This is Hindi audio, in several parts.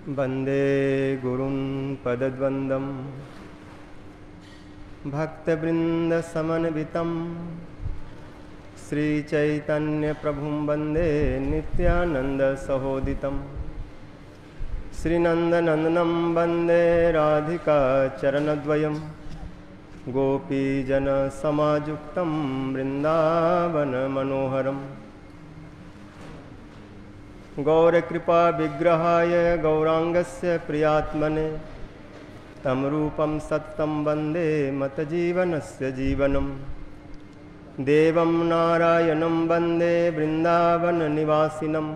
वंदे गुरुं पदद्वन्द्वं भक्तवृन्दसमन्वितं श्रीचैतन्यप्रभुं वन्दे नित्यानन्दसहोदितं श्रीनन्दनन्दनं वन्दे राधिका चरणद्वयं गोपीजनसमायुक्तं वृन्दावनमनोहरम् गौरकृपाविग्रहाय गौराङ्गस्य प्रियात्मने तं रूपं सत्तं वन्दे मतजीवनस्य जीवनं देवं नारायणं वन्दे वृन्दावननिवासिनम्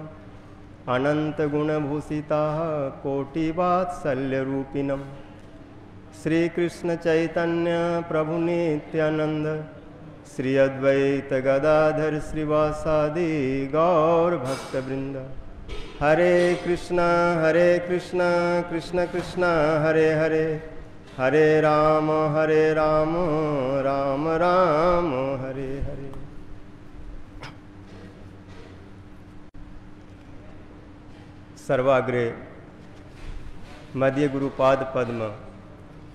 अनन्तगुणभूषिताः कोटिवात्सल्यरूपिणं श्रीकृष्णचैतन्य प्रभुनित्यानन्द श्री अद्वैत गदाधर श्रीवासादि गौरभक्तवृन्द। हरे कृष्णा कृष्ण कृष्ण हरे हरे, हरे राम राम राम हरे हरे। सर्वाग्रे मध्य गुरुपाद पद्म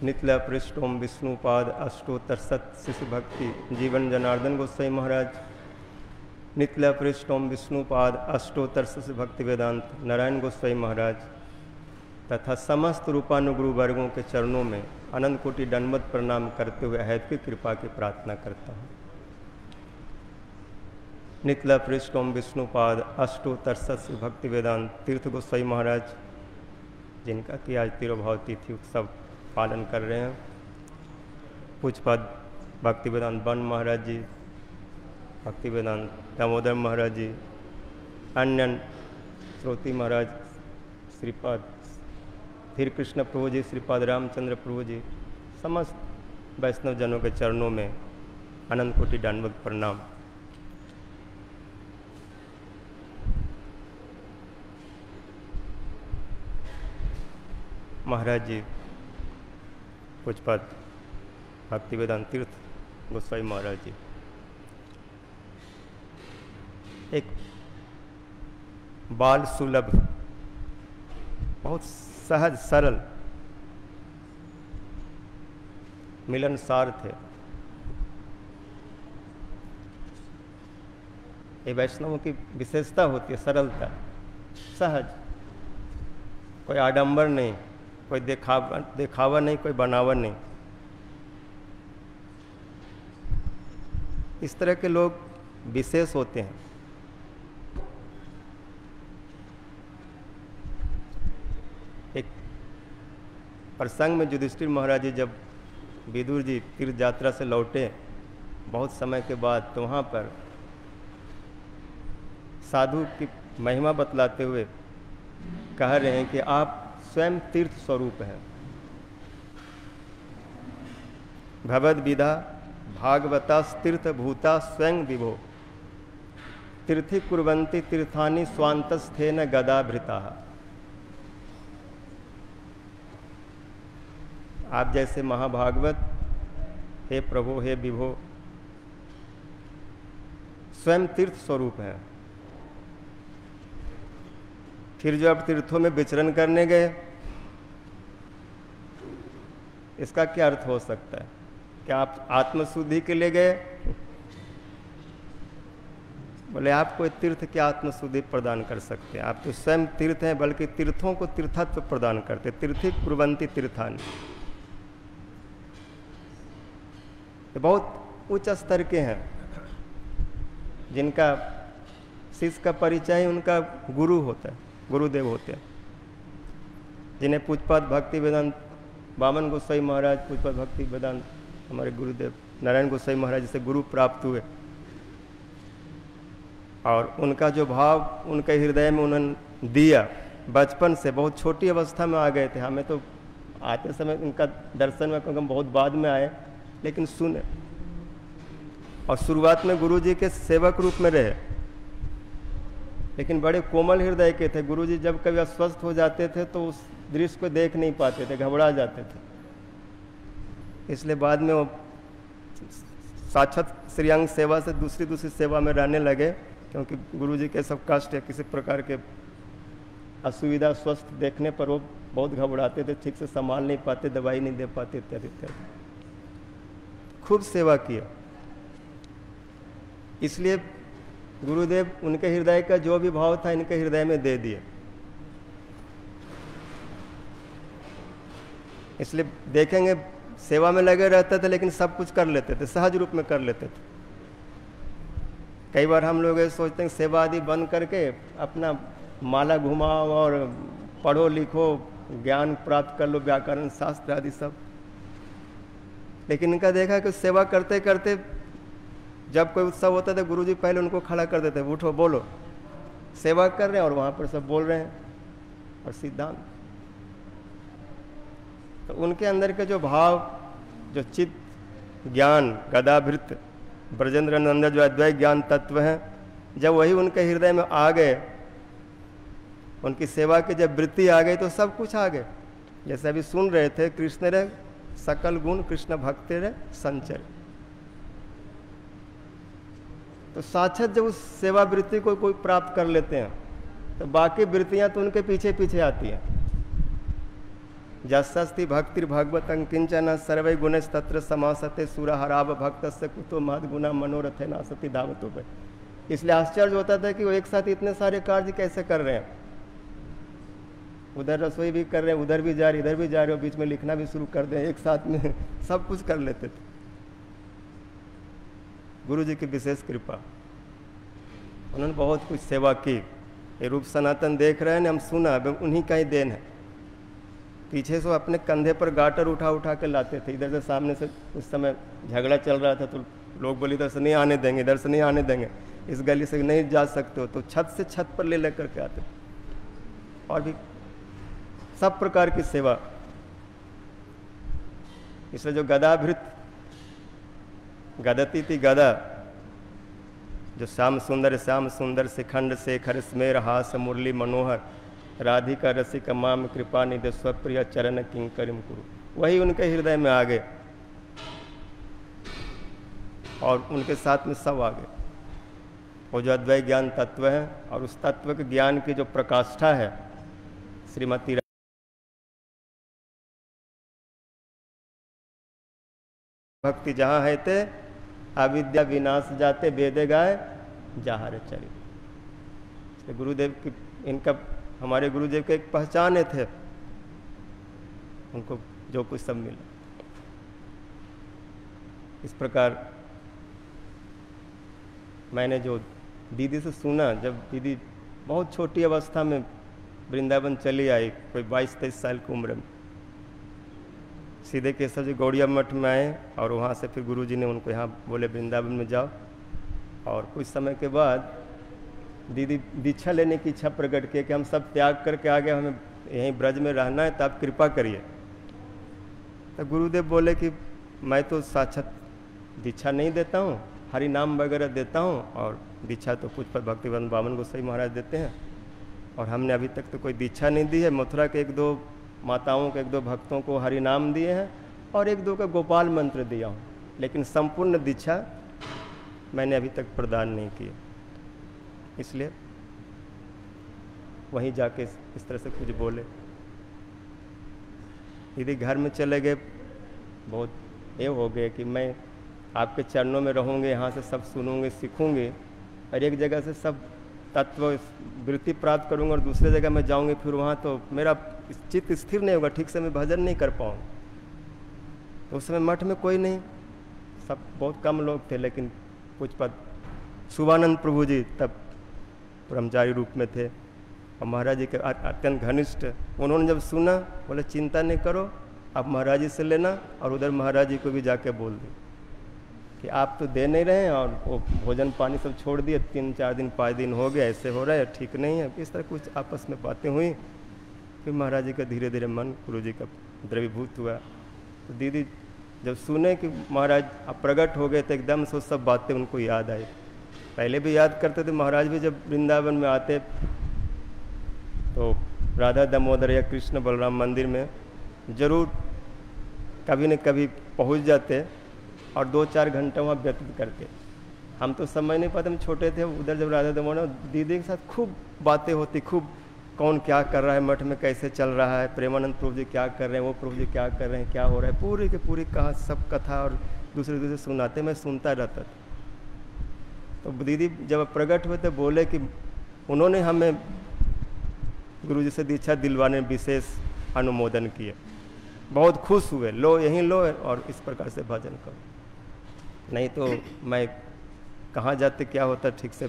नितला पृष्ठोम विष्णुपाद अष्टोत्तर सत शिशु भक्ति जीवन जनार्दन गोसाई महाराज। नितला पृष्ठोम विष्णुपाद अष्टोत्तर शिशु भक्ति वेदांत नारायण गोसाई महाराज तथा समस्त रूपानुगुरु वर्गों के चरणों में अनंत कोटि दंडवत प्रणाम करते हुए अहेतुकी कृपा की प्रार्थना करता हूँ। नितला पृष्ठोम विष्णुपाद अष्टोत्तर सत शिशु भक्ति वेदांत तीर्थ गोसाई महाराज जिनका कि आज तिरुभाव तिथि उत्सव पालन कर रहे हैं। पूज्यपाद भक्ति वेदांत बन महाराज जी, भक्ति वेदांत दामोदर महाराज जी, अन्य श्रोती महाराज, श्रीपाद धीर कृष्ण प्रभु जी, श्रीपाद रामचंद्र प्रभु जी, समस्त वैष्णव जनों के चरणों में अनंत कोटि दंडवत प्रणाम। महाराज जी पूज्यपाद भक्ति वेदांत तीर्थ गोसाई महाराज जी एक बाल सुलभ बहुत सहज सरल मिलनसार थे। ये वैष्णवों की विशेषता होती है, सरलता, सहज, कोई आडंबर नहीं, कोई दिखावा नहीं, कोई बनावा नहीं। इस तरह के लोग विशेष होते हैं। एक प्रसंग में युधिष्ठिर महाराज जी जब विदुर जी तीर्थ यात्रा से लौटे बहुत समय के बाद, तो वहाँ पर साधु की महिमा बतलाते हुए कह रहे हैं कि आप स्वयं तीर्थ स्वरूप है। भगवद विधा भागवता तीर्थ भूता स्वयं विभो तीर्थि कुर्वन्ति तीर्थानि स्वांतस्थेन गदाभृता। आप जैसे महाभागवत हे प्रभु हे विभो स्वयं तीर्थ स्वरूप है। फिर जो आप तीर्थों में विचरण करने गए, इसका क्या अर्थ हो सकता है? क्या आप आत्मशुद्धि के लिए गए? बोले आप कोई तीर्थ क्या आत्मशुद्धि प्रदान कर सकते हैं? आप तो स्वयं तीर्थ हैं, बल्कि तीर्थों को तीर्थत्व प्रदान करते। तीर्थि कुर्वन्ति तीर्थानि, ये बहुत उच्च स्तर के हैं जिनका शिष्य का परिचय उनका गुरु होता है, गुरुदेव होते हैं, जिन्हें पूज्यपाद भक्ति वेदांत वामन गोसाई महाराज, पूज्यपाद भक्ति वेदांत हमारे गुरुदेव नारायण गोसाई महाराज से गुरु प्राप्त हुए। और उनका जो भाव उनके हृदय में उन्होंने दिया, बचपन से बहुत छोटी अवस्था में आ गए थे। हमें तो आते समय उनका दर्शन में हम बहुत बाद में आए, लेकिन सुने। और शुरुआत में गुरु जी के सेवक रूप में रहे, लेकिन बड़े कोमल हृदय के थे। गुरुजी जब कभी अस्वस्थ हो जाते थे तो उस दृश्य को देख नहीं पाते थे, घबरा जाते थे। इसलिए बाद में वो साक्षात श्रीअंग सेवा से दूसरी सेवा में रहने लगे, क्योंकि गुरुजी के सब कष्ट या किसी प्रकार के असुविधा स्वस्थ देखने पर वो बहुत घबराते थे, ठीक से संभाल नहीं पाते, दवाई नहीं दे पाते, इत्यादि इत्यादि। खूब सेवा किया। इसलिए गुरुदेव उनके हृदय का जो भी भाव था इनके हृदय में दे दिए। इसलिए देखेंगे सेवा में लगे रहते थे लेकिन सब कुछ कर लेते थे, सहज रूप में कर लेते थे। कई बार हम लोग ये सोचते हैं सेवा आदि बंद करके अपना माला घुमाओ और पढ़ो लिखो, ज्ञान प्राप्त कर लो, व्याकरण शास्त्र आदि सब। लेकिन इनका देखा कि सेवा करते करते जब कोई उत्सव होता था गुरुजी पहले उनको खड़ा कर देते, उठो बोलो, सेवा कर रहे हैं और वहाँ पर सब बोल रहे हैं और सिद्धांत। तो उनके अंदर के जो भाव, जो चित्त ज्ञान गदाभृत ब्रजेंद्र नंद जो अद्वैत ज्ञान तत्व है, जब वही उनके हृदय में आ गए, उनकी सेवा की जब वृत्ति आ गई तो सब कुछ आ गए। जैसे अभी सुन रहे थे, कृष्ण रे सकल गुण कृष्ण भक्ति रे संचर। तो साक्षात जब उस सेवा वृत्ति को कोई प्राप्त कर लेते हैं तो बाकी वृत्तियां तो उनके पीछे पीछे आती हैं। जस्ति भक्तिर भगवत किंचन सर्वै गुणेश तत्र समासते सुरहराव भक्त से कुतो महद गुना मनोरथे नासति धावतो पे। इसलिए आश्चर्य होता था कि वो एक साथ इतने सारे कार्य कैसे कर रहे हैं। उधर रसोई भी कर रहे हैं, उधर भी जा रहे, इधर भी जा रहे हो, बीच में लिखना भी शुरू कर दें, एक साथ में सब कुछ कर लेते थे। गुरु जी की विशेष कृपा, उन्होंने बहुत कुछ सेवा की। ये रूप सनातन देख रहे हैं, हम सुना, उन्हीं का ही देन है। पीछे से अपने कंधे पर गाटर उठा उठा के लाते थे। इधर से सामने से उस समय झगड़ा चल रहा था तो लोग बोले इधर से नहीं आने देंगे, इधर से नहीं आने देंगे, इस गली से नहीं जा सकते हो, तो छत से छत पर ले लेकर के आते। और भी सब प्रकार की सेवा। इसलिए जो गदाभृत गदती थी गदा, जो श्याम सुंदर शिखंड शेखर स्मेर हास मुरली मनोहर राधिका रसिक माम कृपा निधि स्वप्रिय चरण किंकरिम कुरु, वही उनके हृदय में आ गए और उनके साथ में सब आ गए। वो जो अद्वैत ज्ञान तत्व है और उस तत्व के ज्ञान की जो प्रकाष्ठा है, श्रीमती भक्ति जहाँ है ते अविद्या विनाश जाते वेदे गाय जहार चरित। गुरुदेव की इनका हमारे गुरुदेव के एक पहचाने थे, उनको जो कुछ सब मिला। इस प्रकार मैंने जो दीदी से सुना, जब दीदी बहुत छोटी अवस्था में वृंदावन चली आई, कोई 22-23 साल की उम्र में, सीधे केशव जी गौड़िया मठ में आए और वहाँ से फिर गुरुजी ने उनको यहाँ बोले वृंदावन में जाओ। और कुछ समय के बाद दीदी दीक्षा लेने की इच्छा प्रकट की कि हम सब त्याग करके आ गए, हमें यहीं ब्रज में रहना है, तो आप कृपा करिए। तो गुरुदेव बोले कि मैं तो साक्षात दीक्षा नहीं देता हूँ, हरि नाम वगैरह देता हूँ, और दीक्षा तो पूज्य भक्तिवेदांत बामन गोसाई महाराज देते हैं, और हमने अभी तक तो कोई दीक्षा नहीं दी है। मथुरा के 1-2 माताओं के 1-2 भक्तों को हरि नाम दिए हैं और 1-2 का गोपाल मंत्र दिया हूँ, लेकिन संपूर्ण दीक्षा मैंने अभी तक प्रदान नहीं की। इसलिए वहीं जाके इस तरह से कुछ बोले। यदि घर में चले गए, बहुत ये हो गए कि मैं आपके चरणों में रहूँगे, यहाँ से सब सुनूँगे सीखूँगे, और एक जगह से सब तत्व वृत्ति प्राप्त करूँगा और दूसरे जगह में जाऊँगी, फिर वहाँ तो मेरा चित्त स्थिर नहीं होगा, ठीक से मैं भजन नहीं कर पाऊँगा। तो उस समय मठ में कोई नहीं, सब बहुत कम लोग थे, लेकिन कुछ पद शुभानंद प्रभु जी तब ब्रह्मचारी रूप में थे और महाराज जी के अत्यंत घनिष्ठ। उन्होंने जब सुना, बोले चिंता नहीं करो, आप महाराज जी से लेना, और उधर महाराज जी को भी जाके बोल दें कि आप तो दे नहीं रहे हैं, और वो भोजन पानी सब छोड़ दिए, 3-4 दिन 5 दिन हो गया, ऐसे हो रहा है, ठीक नहीं है। इस तरह कुछ आपस में बातें हुई, फिर महाराज जी का धीरे धीरे मन गुरु जी का द्रवीभूत हुआ। तो दीदी जब सुने कि महाराज आप प्रकट हो गए, तो एकदम से सब बातें उनको याद आई। पहले भी याद करते थे, महाराज भी जब वृंदावन में आते तो राधा दामोदर या कृष्ण बलराम मंदिर में जरूर कभी न कभी पहुंच जाते और 2-4 घंटे वहाँ व्यतीत करते। हम तो समझ नहीं पाते, हम छोटे थे। उधर जब राधा दामोदर दीदी के साथ खूब बातें होती, खूब कौन क्या कर रहा है, मठ में कैसे चल रहा है, प्रेमानंद प्रभु जी क्या कर रहे हैं, वो प्रभु जी क्या कर रहे हैं, क्या हो रहा है, पूरी की पूरी कहा सब कथा और दूसरे सुनाते, मैं सुनता रहता था। तो दीदी जब प्रकट हुए तो बोले कि उन्होंने हमें गुरु जी से दीक्षा दिलवाने विशेष अनुमोदन किए, बहुत खुश हुए, लो यहीं लो और इस प्रकार से भजन करो। नहीं तो मैं कहाँ जाते क्या होता ठीक से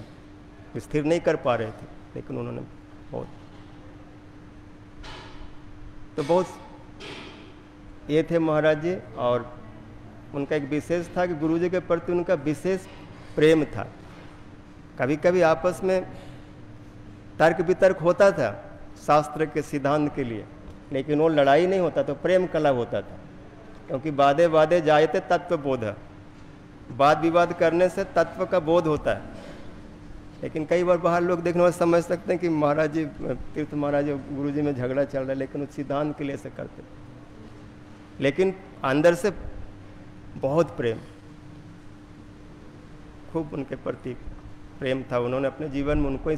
स्थिर नहीं कर पा रहे थे, लेकिन उन्होंने बहुत ये थे महाराज जी। और उनका एक विशेष था कि गुरु जी के प्रति उनका विशेष प्रेम था। कभी कभी आपस में तर्क वितर्क होता था शास्त्र के सिद्धांत के लिए, लेकिन वो लड़ाई नहीं होता तो प्रेम कलह होता था, क्योंकि वादे वादे जायते तत्व बोध, वाद विवाद करने से तत्व का बोध होता है। लेकिन कई बार बाहर लोग देखने वाले समझ सकते हैं कि महाराज जी तीर्थ महाराज गुरु जी में झगड़ा चल रहा है, लेकिन उस सिद्धांत के लिए ऐसे करते, लेकिन अंदर से बहुत प्रेम, खूब उनके प्रति प्रेम था। उन्होंने अपने जीवन में उनको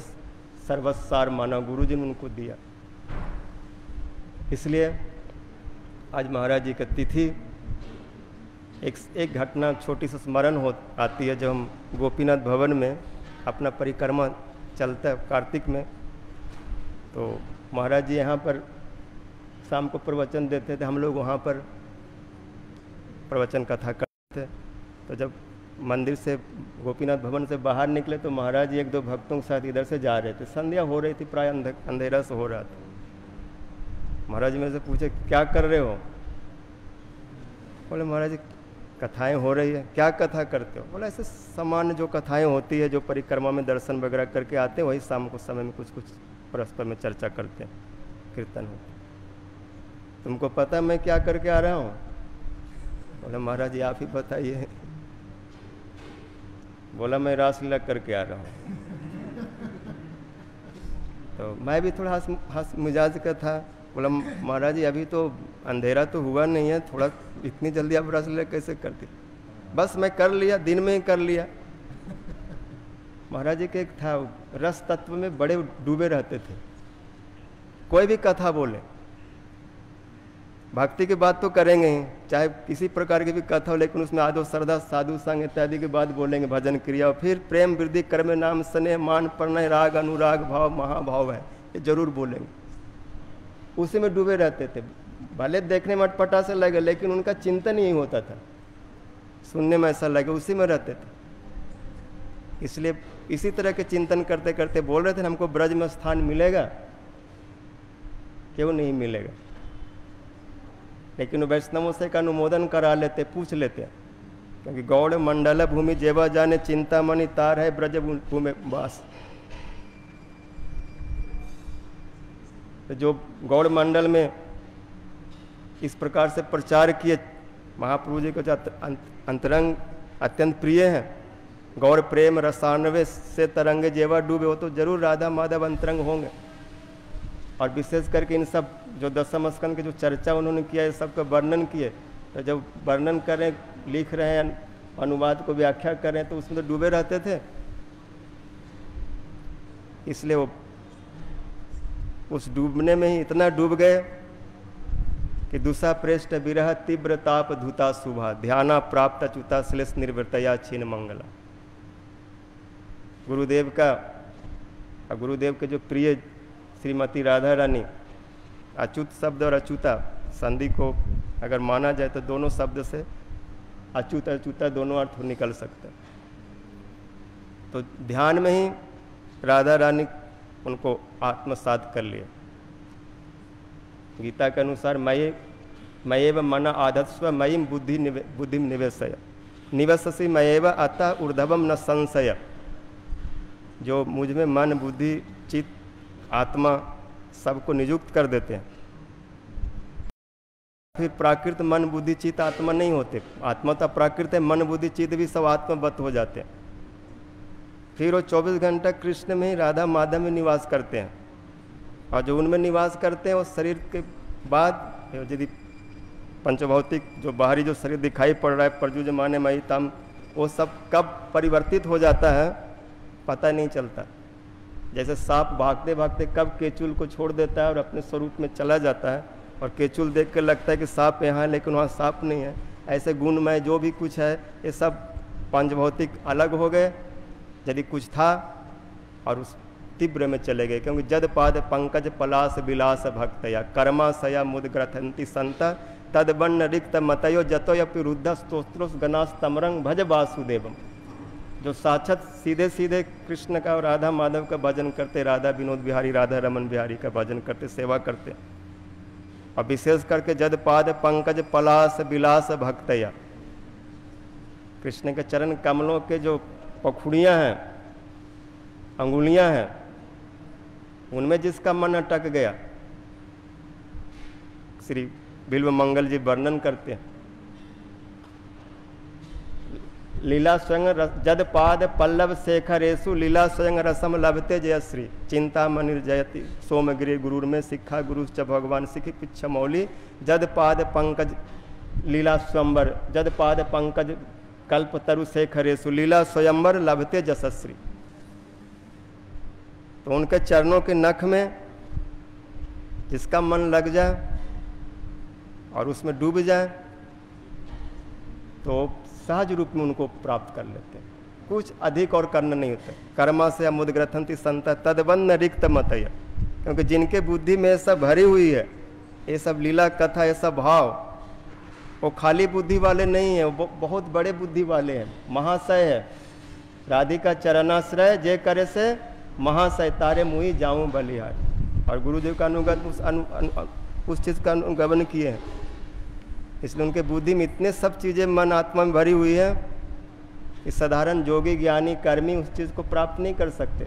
सर्वसार माना, गुरु जी ने उनको दिया। इसलिए आज महाराज जी की तिथि, एक घटना छोटी सी स्मरण हो आती है। जब हम गोपीनाथ भवन में अपना परिक्रमा चलता है कार्तिक में, तो महाराज जी यहाँ पर शाम को प्रवचन देते थे, हम लोग वहाँ पर प्रवचन कथा करते थे। तो जब मंदिर से गोपीनाथ भवन से बाहर निकले तो महाराज जी एक दो भक्तों के साथ इधर से जा रहे थे, संध्या हो रही थी, प्राय अंधेरा से हो रहा था। महाराज जी मेरे से पूछे क्या कर रहे हो? बोले महाराज जी कथाएं हो रही है। क्या कथा करते हो? बोला ऐसे सामान्य जो कथाएं होती है, जो परिक्रमा में दर्शन वगैरह करके आते हैं, वही शाम को समय में कुछ कुछ परस्पर में चर्चा करते हैं, कीर्तन होते। तुमको पता मैं क्या करके आ रहा हूँ? बोला महाराज जी आप ही बताइए। बोला मैं रासलीला करके आ रहा हूँ। तो मैं भी थोड़ा हंस मिजाज का था। बोला महाराज जी अभी तो अंधेरा तो हुआ नहीं है, थोड़ा इतनी जल्दी आप रासलीला कैसे करते? बस मैं कर लिया, दिन में ही कर लिया। महाराज जी के एक था, रस तत्व में बड़े डूबे रहते थे। कोई भी कथा बोले, भक्ति की बात तो करेंगे ही, चाहे किसी प्रकार की भी कथा हो, लेकिन उसमें आदो श्रद्धा साधु संग इत्यादि की बात बोलेंगे, भजन क्रिया, और फिर प्रेम वृद्धि कर्म नाम स्नेह मान प्रणय राग अनुराग भाव महाभाव है, ये जरूर बोलेंगे। उसी में डूबे रहते थे। भले देखने में अटपटा से लगे, लेकिन उनका चिंतन यही होता था, सुनने में ऐसा लगे, उसी में रहते थे। इसलिए इसी तरह के चिंतन करते करते बोल रहे थे हमको ब्रज में स्थान मिलेगा, क्यों नहीं मिलेगा। लेकिन वैष्णवों से का अनुमोदन करा लेते, पूछ लेते, क्योंकि गौड़ मंडल भूमि जेवा जाने चिंतामणि तार है ब्रज भूमि वास। तो जो गौड़ मंडल में इस प्रकार से प्रचार किए महाप्रभु जी को, जो अंतरंग अत्यंत प्रिय हैं, गौड़ प्रेम रसान्वे से तरंगे जेवा डूबे, हो तो जरूर राधा माधव अंतरंग होंगे। और विशेष करके इन सब जो दशम स्कंद की जो चर्चा उन्होंने किया है, सबका वर्णन किए, तो जब वर्णन करें, लिख रहे हैं, अनुवाद को व्याख्या कर रहे हैं, तो उसमें तो डूबे रहते थे। इसलिए वो उस डूबने में ही इतना डूब गए कि दूसरा पृष्ठ विरह तीव्र ताप धुता शुभा ध्याना प्राप्त अच्युता श्लेष निर्वृतया छीन मंगला। गुरुदेव का, गुरुदेव के जो प्रिय श्रीमती राधा रानी, अच्युत शब्द और अच्युता संधि को अगर माना जाए तो दोनों शब्द से अच्युत अच्युता दोनों अर्थ निकल सकते हैं। तो ध्यान में ही राधा रानी उनको आत्मसात कर लिए। गीता के अनुसार मयेव मन आधत्स्व मयिम बुद्धि निवेशय निवससी मयेव अतः ऊर्ध्वम न संशय। जो मुझ में मन बुद्धि चित्त आत्मा सबको नियुक्त कर देते हैं, फिर प्राकृत मन बुद्धि चित्त आत्मा नहीं होते। आत्मा तो प्राकृत है, मन बुद्धि चित्त भी सब आत्मवत हो जाते हैं। फिर वो 24 घंटा कृष्ण में ही, राधा माधव में निवास करते हैं। और जो उनमें निवास करते हैं वो शरीर के बाद यदि पंचभौतिक जो बाहरी जो शरीर दिखाई पड़ रहा है, प्रजुज माने मई तम, वो सब कब परिवर्तित हो जाता है पता नहीं चलता। जैसे सांप भागते भागते कब केचुल को छोड़ देता है और अपने स्वरूप में चला जाता है, और केचुल देख कर लगता है कि सांप यहाँ है, लेकिन वहाँ सांप नहीं है। ऐसे गुणमय जो भी कुछ है ये सब पंचभौतिक अलग हो गए, यदि कुछ था और उस तीव्र में चले गए। क्योंकि जद पाद पंकज पलास विलास भक्तया कर्माशया मुदग्रथंति संत तदबन्न रिक्त मतयो जतोयपि रुद्ध स्तोत्रोस गणास तमरंग भज वासुदेवम। जो साक्षात सीधे सीधे कृष्ण का और राधा माधव का भजन करते, राधा विनोद बिहारी राधा रमन बिहारी का भजन करते, सेवा करते, और विशेष करके जद पाद पंकज पलास विलास भक्तया, कृष्ण के चरण कमलों के जो पखुड़ियाँ हैं, अंगुलियाँ हैं, उनमें जिसका मन अटक गया, श्री बिल्व मंगल जी वर्णन करते हैं। लीला स्वयं जद पाद पल्लव शेखरेशु लीला स्वयं रसम लभते जयश्री चिंतामणि जयति सोमगिरि गुरुर में शिक्षा गुरु च भगवान सिखि पिच्छ मौली जद पाद पंकज लीला स्वयंवर जद पाद पंकज कल्प तरु शेखरेशु लीला स्वयंवर लभते जशश्री। तो उनके चरणों के नख में जिसका मन लग जाए और उसमें डूब जाए तो सहज रूप में उनको प्राप्त कर लेते हैं। कुछ अधिक और करना नहीं होता। कर्मा से मुदग्रथंति संत तदबन्न रिक्त मतय, क्योंकि जिनके बुद्धि में सब भरी हुई है, ये सब लीला कथा, ये सब भाव, वो खाली बुद्धि वाले नहीं है, वो बहुत बड़े बुद्धि वाले हैं, महाशय है। राधिका चरणाश्रय जे करे से महाशय तारे मुई जाऊं बलिहार। और गुरुदेव का अनुगत उस चीज़ का अनुगमन किए हैं, इसलिए उनके बुद्धि में इतने सब चीज़ें मन आत्मा में भरी हुई है कि साधारण योगी ज्ञानी कर्मी उस चीज़ को प्राप्त नहीं कर सकते।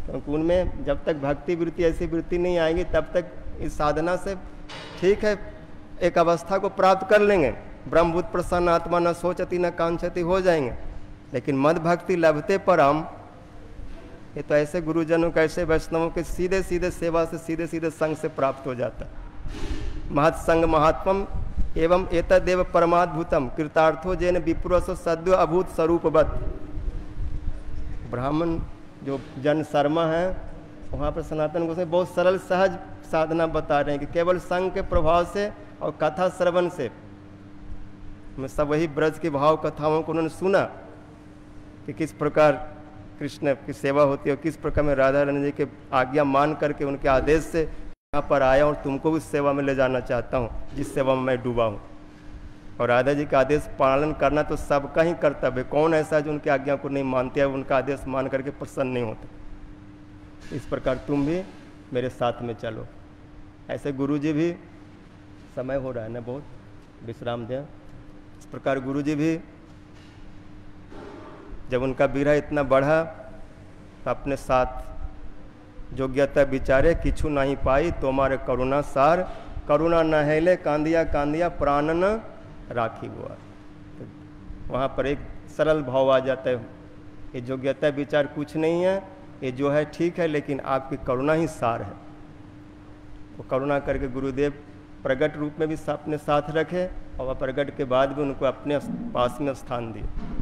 क्योंकि उनमें जब तक भक्ति वृत्ति ऐसी वृत्ति नहीं आएगी तब तक इस साधना से ठीक है एक अवस्था को प्राप्त कर लेंगे, ब्रह्मभूत प्रसन्न आत्मा न सोचती न कांक्षति हो जाएंगे। लेकिन मद भक्ति लभते परम, ये तो ऐसे गुरुजनों के ऐसे वैष्णवों के सीधे सीधे सेवा से सीधे सीधे संग से प्राप्त हो जाता है। महत्संग महात्मम एवं एतदेव परमाद्भुतम कृतार्थो जैन विपुरसो सद्यो अभूत स्वरूपवत। ब्राह्मण जो जन शर्मा है वहाँ पर सनातन गोस्वामी बहुत सरल सहज साधना बता रहे हैं कि केवल संग के प्रभाव से और कथा श्रवण से, मैं सब वही ब्रज के भाव कथाओं को उन्होंने सुना कि किस प्रकार कृष्ण की सेवा होती है और किस प्रकार मैं राधा रानी जी के आज्ञा मान करके उनके आदेश से यहाँ पर आया और तुमको भी सेवा में ले जाना चाहता हूँ जिस सेवा में मैं डूबा हूँ। और राधा जी का आदेश पालन करना तो सबका ही कर्तव्य है। कौन ऐसा जो उनकी आज्ञा को नहीं मानते है, उनका आदेश मान करके प्रसन्न नहीं होते। इस प्रकार तुम भी मेरे साथ में चलो। ऐसे गुरु जी भी, समय हो रहा है ना, बहुत विश्राम दें। इस प्रकार गुरु जी भी जब उनका विरह इतना बढ़ा तो अपने साथ योग्यता विचारे किछु नहीं पाई तोमारे करुणा सार करुणा न हेले कांदिया कांदिया प्राण न राखी हुआ। तो वहाँ पर एक सरल भाव आ जाता है, ये योग्यता विचार कुछ नहीं है, ये जो है ठीक है, लेकिन आपकी करुणा ही सार है। वो करुणा करके गुरुदेव प्रगट रूप में भी अपने साथ रखे और प्रगट के बाद भी उनको अपने पास में स्थान दिए।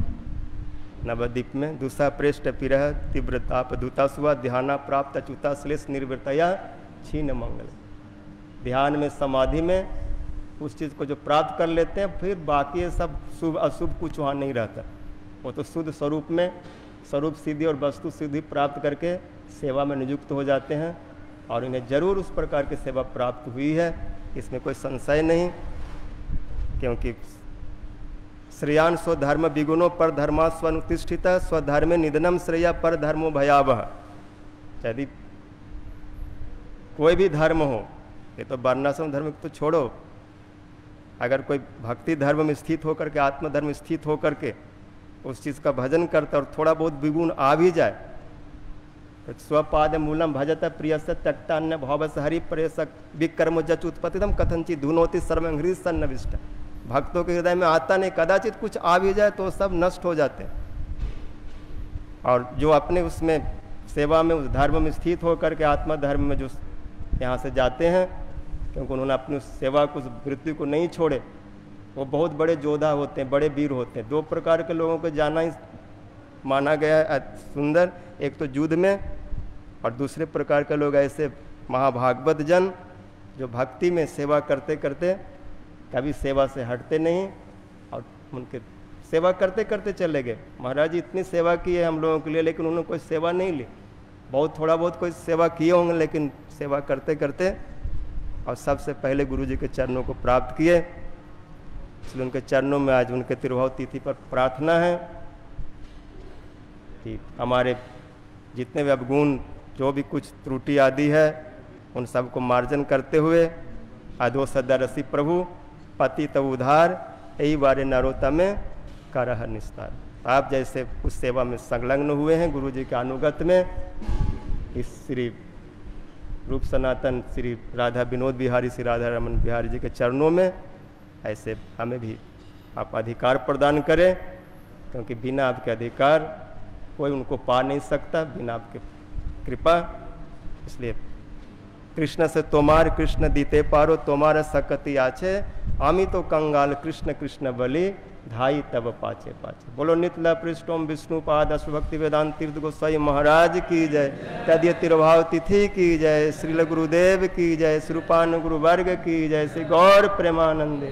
नवद्वीप में दूसरा प्रेष्ठ पिरह तीव्रताप दूतासुआ ध्याना प्राप्त अच्युता श्लेष निर्वृतया छीन मंगल। ध्यान में समाधि में उस चीज़ को जो प्राप्त कर लेते हैं, फिर बाकी ये सब शुभ अशुभ कुछ वहाँ नहीं रहता। वो तो शुद्ध स्वरूप में स्वरूप सिद्धि और वस्तु सिद्धि प्राप्त करके सेवा में नियुक्त हो जाते हैं और इन्हें जरूर उस प्रकार की सेवा प्राप्त हुई है, इसमें कोई संशय नहीं। क्योंकि श्रेयान स्वधर्म विगुणों पर धर्मा स्वनुतिष्ठित स्वधर्म निधनम श्रेया पर धर्मो भयावह। यदि कोई भी धर्म हो, ये तो वर्णाश्रम धर्म तो छोड़ो, अगर कोई भक्ति धर्म में स्थित होकर के आत्मधर्म स्थित होकर के उस चीज़ का भजन करता और थोड़ा बहुत विगुण आ भी जाए तो स्वपाद मूलम भजत प्रिय से त्यक्तान्य भाव से हरि प्रेषक विक्रम जच उत्पत्तिदम कथनचि धुनोति सर्वहृदय सन्नविष्ट। भक्तों के हृदय में आता नहीं, कदाचित कुछ आ भी जाए तो सब नष्ट हो जाते हैं। और जो अपने उसमें सेवा में उस धर्म में स्थित होकर के आत्मा धर्म में जो यहाँ से जाते हैं, क्योंकि उन्होंने अपनी उस सेवा को, उस वृत्ति को नहीं छोड़े, वो बहुत बड़े योद्धा होते हैं, बड़े वीर होते हैं। दो प्रकार के लोगों को जाना ही माना गया है सुंदर, एक तो युद्ध में और दूसरे प्रकार के लोग ऐसे महाभागवत जन जो भक्ति में सेवा करते करते कभी सेवा से हटते नहीं और उनके सेवा करते करते चले गए। महाराज जी इतनी सेवा की है हम लोगों के लिए, लेकिन उन्होंने कोई सेवा नहीं ली। बहुत थोड़ा बहुत कोई सेवा किए होंगे, लेकिन सेवा करते करते और सबसे पहले गुरु जी के चरणों को प्राप्त किए। इसलिए उनके चरणों में आज उनके तिरुभाव तिथि पर प्रार्थना है कि हमारे जितने भी अवगुण, जो भी कुछ त्रुटि आदि है, उन सबको मार्जन करते हुए अधो सदरसी प्रभु पति तब उधार यही बारे नरोता में करह निस्तार। आप जैसे उस सेवा में संलग्न हुए हैं गुरु जी के अनुगत में, इस श्री रूप सनातन श्री राधा विनोद बिहारी श्री राधा रमन बिहारी जी के चरणों में, ऐसे हमें भी आप अधिकार प्रदान करें, क्योंकि बिना आपके अधिकार कोई उनको पा नहीं सकता, बिना आपके कृपा। इसलिए कृष्ण से तोमार कृष्ण दीते पारो तोमार सकती आछे, आमी तो कंगाल कृष्ण कृष्ण बलि धाई तब पाचे पाचे। बोलो नितला पृष्ठोम विष्णुपाद अश्वभक्ति वेदांत तीर्थ गोस्वामी महाराज की जय, तदीय तिरुभाव तिथि की जय, श्रील गुरुदेव की जय, श्री रूपान गुरु वर्ग की जय, श्री गौर प्रेमानंदे।